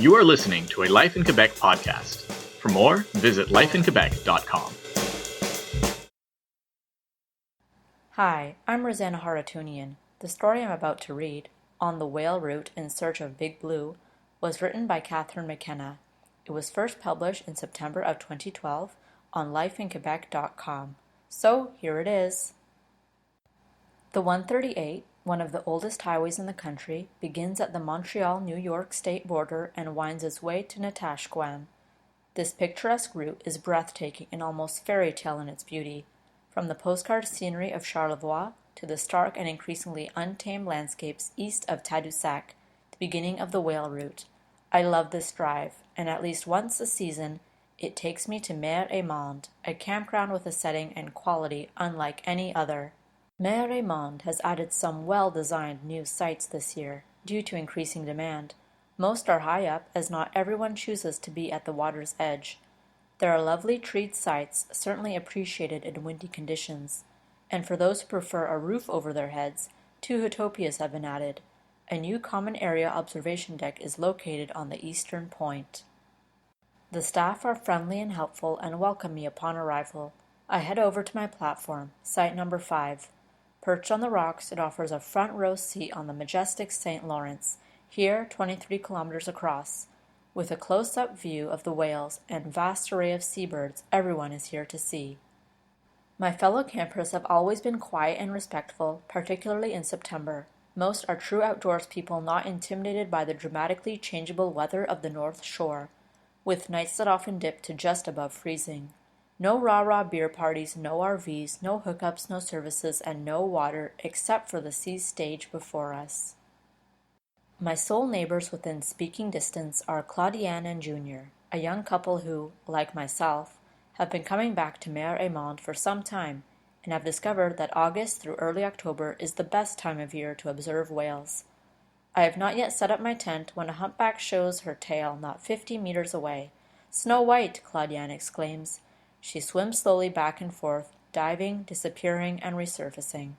You are listening to a Life in Quebec podcast. For more, visit lifeinquebec.com. Hi, I'm Rosanna Haratunian. The story I'm about to read, On the Whale Route in Search of Big Blue, was written by Catherine McKenna. It was first published in September of 2012 on lifeinquebec.com. So, here it is. The 138, one of the oldest highways in the country, begins at the Montreal-New York state border and winds its way to Natashquan. This picturesque route is breathtaking and almost fairy tale in its beauty. From the postcard scenery of Charlevoix to the stark and increasingly untamed landscapes east of Tadoussac, the beginning of the whale route. I love this drive, and at least once a season, it takes me to Mer et Monde, a campground with a setting and quality unlike any other. Mer et Monde has added some well-designed new sites this year, due to increasing demand. Most are high up, as not everyone chooses to be at the water's edge. There are lovely treed sites, certainly appreciated in windy conditions. And for those who prefer a roof over their heads, 2 utopias have been added. A new common area observation deck is located on the eastern point. The staff are friendly and helpful and welcome me upon arrival. I head over to my platform, site number 5. Perched on the rocks, it offers a front row seat on the majestic St. Lawrence, here 23 kilometers across. With a close-up view of the whales and vast array of seabirds everyone is here to see. My fellow campers have always been quiet and respectful, particularly in September. Most are true outdoors people not intimidated by the dramatically changeable weather of the North Shore, with nights that often dip to just above freezing. No rah-rah beer parties, no RVs, no hookups, no services, and no water except for the sea stage before us. My sole neighbors within speaking distance are Claudiane and Junior, a young couple who, like myself, have been coming back to Mer et Monde for some time and have discovered that August through early October is the best time of year to observe whales. I have not yet set up my tent when a humpback shows her tail not 50 meters away. "Snow White!" Claudiane exclaims. She swims slowly back and forth, diving, disappearing, and resurfacing.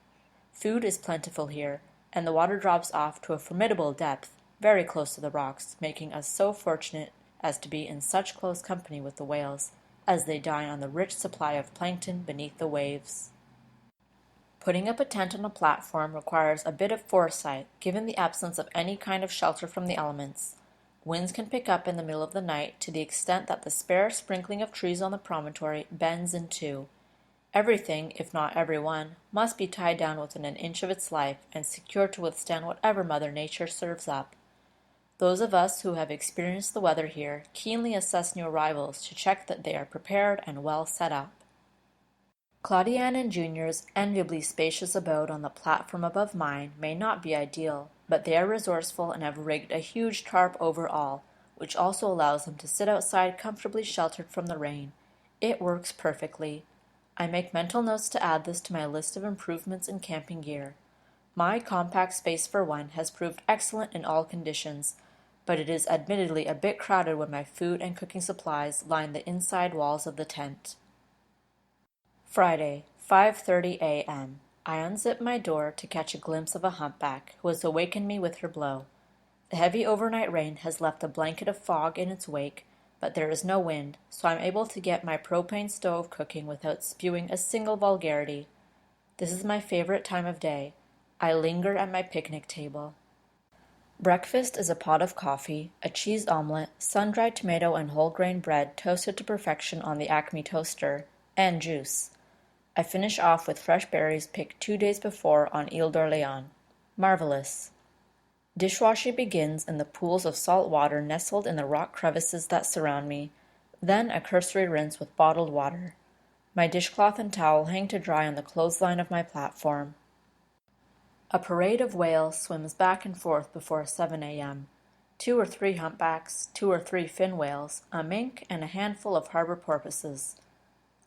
Food is plentiful here, and the water drops off to a formidable depth, very close to the rocks, making us so fortunate as to be in such close company with the whales, as they dine on the rich supply of plankton beneath the waves. Putting up a tent on a platform requires a bit of foresight, given the absence of any kind of shelter from the elements. Winds can pick up in the middle of the night to the extent that the spare sprinkling of trees on the promontory bends in two. Everything, if not everyone, must be tied down within an inch of its life and secured to withstand whatever Mother Nature serves up. Those of us who have experienced the weather here keenly assess new arrivals to check that they are prepared and well set up. Claudiane and Junior's enviably spacious abode on the platform above mine may not be ideal, but they are resourceful and have rigged a huge tarp over all, which also allows them to sit outside comfortably sheltered from the rain. It works perfectly. I make mental notes to add this to my list of improvements in camping gear. My compact space for one has proved excellent in all conditions, but it is admittedly a bit crowded when my food and cooking supplies line the inside walls of the tent. Friday, 5:30 a.m. I unzip my door to catch a glimpse of a humpback who has awakened me with her blow. The heavy overnight rain has left a blanket of fog in its wake, but there is no wind, so I'm able to get my propane stove cooking without spewing a single vulgarity. This is my favorite time of day. I linger at my picnic table. Breakfast is a pot of coffee, a cheese omelette, sun-dried tomato and whole grain bread toasted to perfection on the Acme toaster, and juice. I finish off with fresh berries picked 2 days before on Ile d'Orléans. Marvelous. Dishwashing begins in the pools of salt water nestled in the rock crevices that surround me, then a cursory rinse with bottled water. My dishcloth and towel hang to dry on the clothesline of my platform. A parade of whales swims back and forth before 7 a.m. 2 or 3 humpbacks, 2 or 3 fin whales, a mink, and a handful of harbor porpoises.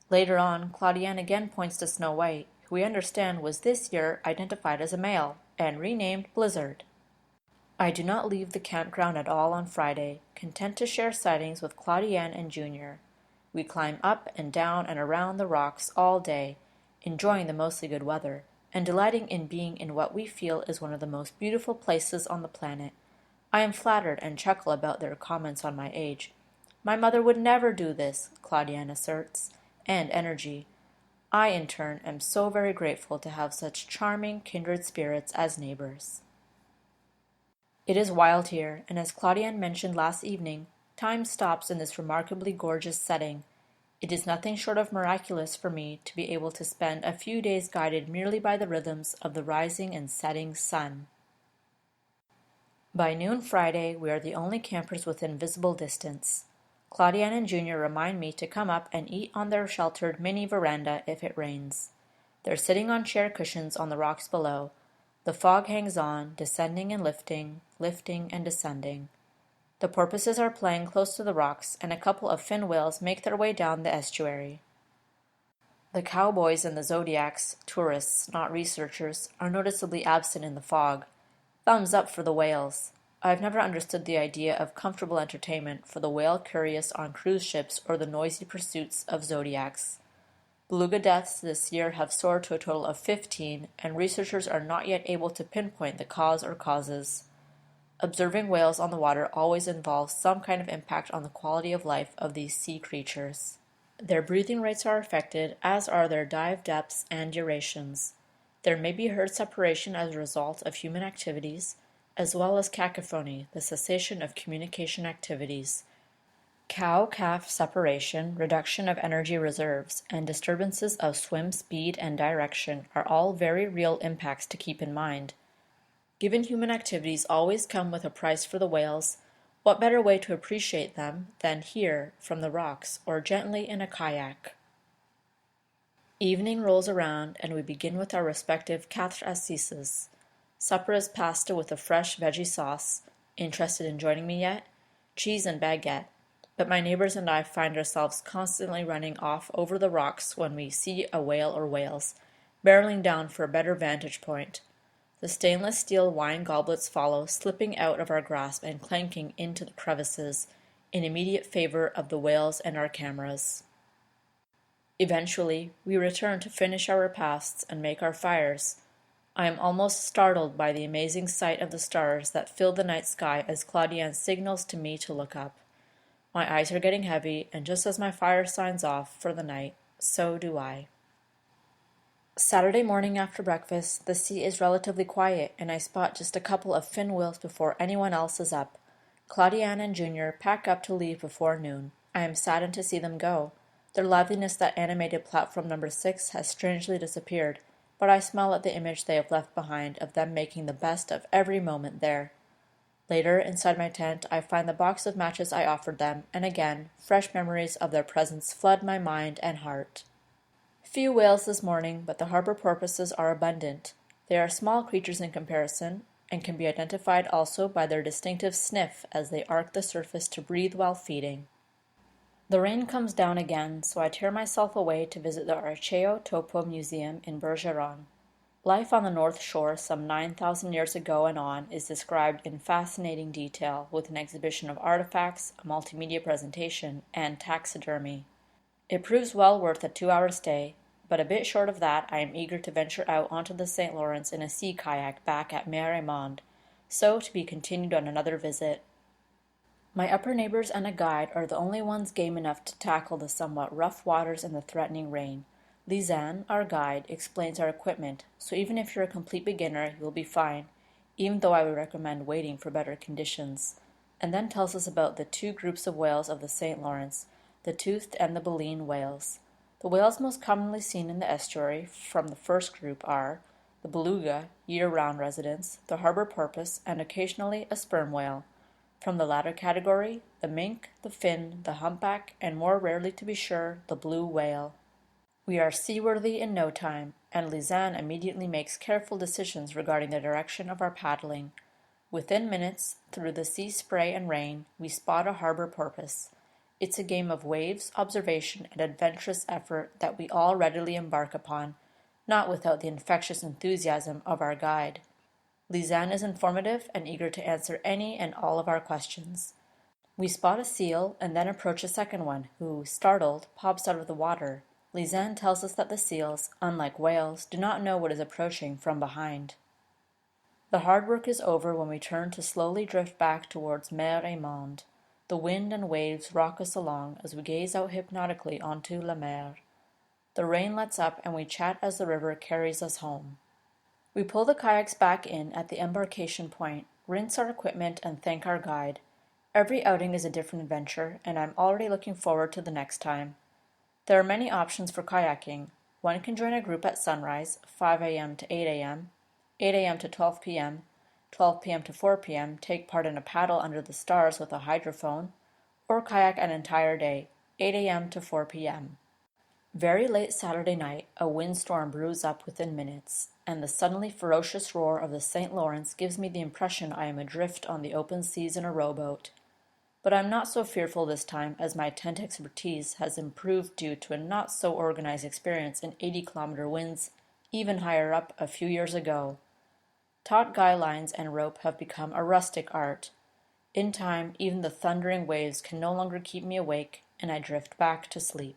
Later on, Claudiane again points to Snow White, who we understand was this year identified as a male, and renamed Blizzard. I do not leave the campground at all on Friday, content to share sightings with Claudiane and Junior. We climb up and down and around the rocks all day, enjoying the mostly good weather, and delighting in being in what we feel is one of the most beautiful places on the planet. I am flattered and chuckle about their comments on my age. My mother would never do this, Claudiane asserts, and energy. I, in turn, am so very grateful to have such charming kindred spirits as neighbors. It is wild here, and as Claudiane mentioned last evening, time stops in this remarkably gorgeous setting. It is nothing short of miraculous for me to be able to spend a few days guided merely by the rhythms of the rising and setting sun. By noon Friday, we are the only campers within visible distance. Claudiane and Junior remind me to come up and eat on their sheltered mini veranda if it rains. They're sitting on chair cushions on the rocks below. The fog hangs on, descending and lifting, lifting and descending. The porpoises are playing close to the rocks, and a couple of fin whales make their way down the estuary. The cowboys and the zodiacs, tourists, not researchers, are noticeably absent in the fog. Thumbs up for the whales. I've never understood the idea of comfortable entertainment for the whale curious on cruise ships or the noisy pursuits of zodiacs. Beluga deaths this year have soared to a total of 15, and researchers are not yet able to pinpoint the cause or causes. Observing whales on the water always involves some kind of impact on the quality of life of these sea creatures. Their breathing rates are affected, as are their dive depths and durations. There may be herd separation as a result of human activities, as well as cacophony, the cessation of communication activities. Cow-calf separation, reduction of energy reserves, and disturbances of swim speed and direction are all very real impacts to keep in mind. Given human activities always come with a price for the whales, what better way to appreciate them than here, from the rocks, or gently in a kayak? Evening rolls around, and we begin with our respective quatre assises. Supper is pasta with a fresh veggie sauce. Interested in joining me yet? Cheese and baguette. But my neighbors and I find ourselves constantly running off over the rocks when we see a whale or whales, barreling down for a better vantage point. The stainless steel wine goblets follow, slipping out of our grasp and clanking into the crevices, in immediate favor of the whales and our cameras. Eventually, we return to finish our repasts and make our fires. I am almost startled by the amazing sight of the stars that fill the night sky as Claudiane signals to me to look up. My eyes are getting heavy, and just as my fire signs off for the night, so do I. Saturday morning after breakfast, the sea is relatively quiet, and I spot just a couple of fin whales before anyone else is up. Claudiane and Junior pack up to leave before noon. I am saddened to see them go. Their liveliness that animated platform number 6 has strangely disappeared, but I smile at the image they have left behind of them making the best of every moment there. Later, inside my tent, I find the box of matches I offered them, and again, fresh memories of their presence flood my mind and heart. Few whales this morning, but the harbor porpoises are abundant. They are small creatures in comparison, and can be identified also by their distinctive sniff as they arc the surface to breathe while feeding. The rain comes down again, so I tear myself away to visit the Archeo Topo Museum in Bergeron. Life on the North Shore some 9,000 years ago and on is described in fascinating detail, with an exhibition of artifacts, a multimedia presentation, and taxidermy. It proves well worth a 2-hour stay, but a bit short of that I am eager to venture out onto the St. Lawrence in a sea kayak back at Mare-Monde, so to be continued on another visit. My upper neighbors and a guide are the only ones game enough to tackle the somewhat rough waters and the threatening rain. Lisanne, our guide, explains our equipment, so even if you're a complete beginner, you'll be fine, even though I would recommend waiting for better conditions, and then tells us about the 2 groups of whales of the St. Lawrence, the toothed and the baleen whales. The whales most commonly seen in the estuary from the first group are the beluga, year-round residents, the harbor porpoise, and occasionally a sperm whale. From the latter category, the mink, the fin, the humpback, and more rarely to be sure, the blue whale. We are seaworthy in no time, and Lisanne immediately makes careful decisions regarding the direction of our paddling. Within minutes, through the sea spray and rain, we spot a harbor porpoise. It's a game of waves, observation, and adventurous effort that we all readily embark upon, not without the infectious enthusiasm of our guide. Lisanne is informative and eager to answer any and all of our questions. We spot a seal and then approach a second one, who, startled, pops out of the water. Lisanne tells us that the seals, unlike whales, do not know what is approaching from behind. The hard work is over when we turn to slowly drift back towards Mer et Monde. The wind and waves rock us along as we gaze out hypnotically onto la mer. The rain lets up and we chat as the river carries us home. We pull the kayaks back in at the embarkation point, rinse our equipment, and thank our guide. Every outing is a different adventure, and I'm already looking forward to the next time. There are many options for kayaking. One can join a group at sunrise, 5 a.m. to 8 a.m., 8 a.m. to 12 p.m., 12 p.m. to 4 p.m., take part in a paddle under the stars with a hydrophone, or kayak an entire day, 8 a.m. to 4 p.m. Very late Saturday night, a windstorm brews up within minutes, and the suddenly ferocious roar of the St. Lawrence gives me the impression I am adrift on the open seas in a rowboat. But I'm not so fearful this time, as my tent expertise has improved due to a not-so-organized experience in 80-kilometer winds even higher up a few years ago. Taut guy lines and rope have become a rustic art. In time, even the thundering waves can no longer keep me awake, and I drift back to sleep.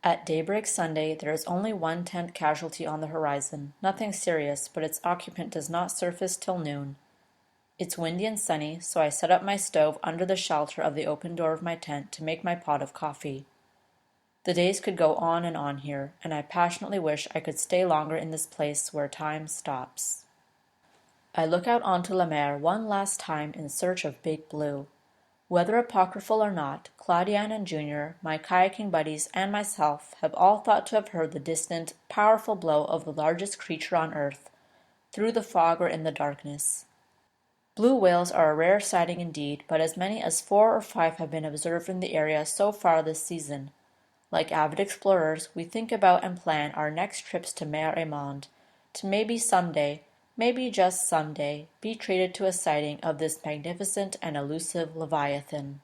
At daybreak Sunday, there is only one tent casualty on the horizon, nothing serious, but its occupant does not surface till noon. It's windy and sunny, so I set up my stove under the shelter of the open door of my tent to make my pot of coffee. The days could go on and on here, and I passionately wish I could stay longer in this place where time stops. I look out onto la mer one last time in search of Big Blue. Whether apocryphal or not, Claudian and Junior, my kayaking buddies, and myself have all thought to have heard the distant, powerful blow of the largest creature on earth, through the fog or in the darkness. Blue whales are a rare sighting indeed, but as many as 4 or 5 have been observed in the area so far this season. Like avid explorers, we think about and plan our next trips to Mer et Monde, to maybe someday, maybe just someday, be treated to a sighting of this magnificent and elusive Leviathan.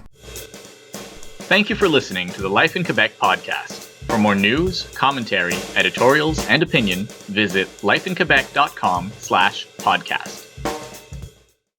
Thank you for listening to the Life in Quebec podcast. For more news, commentary, editorials, and opinion, visit lifeinquebec.com/podcast.